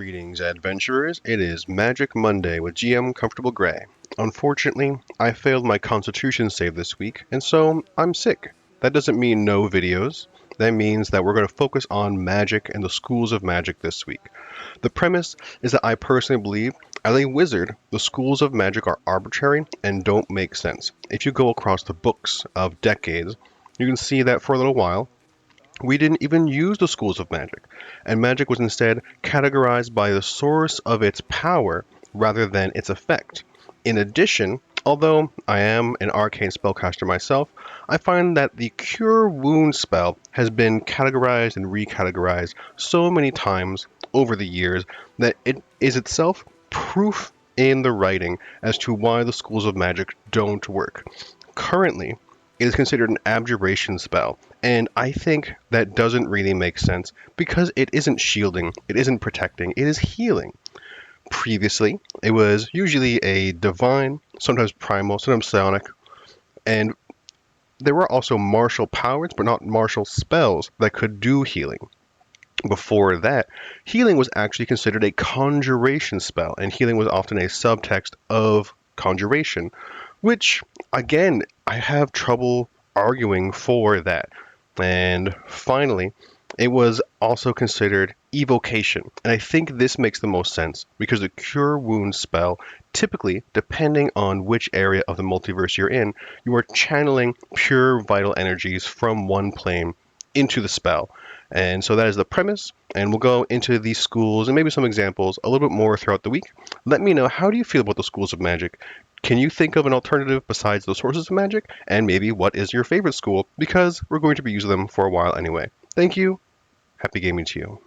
Greetings, adventurers. It is Magic Monday with GM Comfortable Gray. Unfortunately, I failed my Constitution save this week, and so I'm sick. That doesn't mean no videos. That means that we're going to focus on magic and the schools of magic this week. The premise is that I personally believe, as a wizard, the schools of magic are arbitrary and don't make sense. If you go across the books of decades, you can see that for a little while, we didn't even use the schools of magic, and magic was instead categorized by the source of its power rather than its effect. In addition, although I am an arcane spellcaster myself, I find that the Cure Wound spell has been categorized and recategorized so many times over the years that it is itself proof in the writing as to why the schools of magic don't work. Currently, it is considered an abjuration spell, and I think that doesn't really make sense because it isn't shielding, it isn't protecting, it is healing. Previously, it was usually a divine, sometimes primal, sometimes psionic, and there were also martial powers, but not martial spells that could do healing. Before that, healing was actually considered a conjuration spell, and healing was often a subtext of conjuration, which, again, I have trouble arguing for that. And finally, it was also considered evocation. And I think this makes the most sense because the Cure Wounds spell, typically, depending on which area of the multiverse you're in, you are channeling pure vital energies from one plane into the spell. And so that is the premise, and we'll go into these schools and maybe some examples a little bit more throughout the week. Let me know, how do you feel about the schools of magic? Can you think of an alternative besides the sources of magic? And maybe what is your favorite school? Because we're going to be using them for a while anyway. Thank you. Happy gaming to you.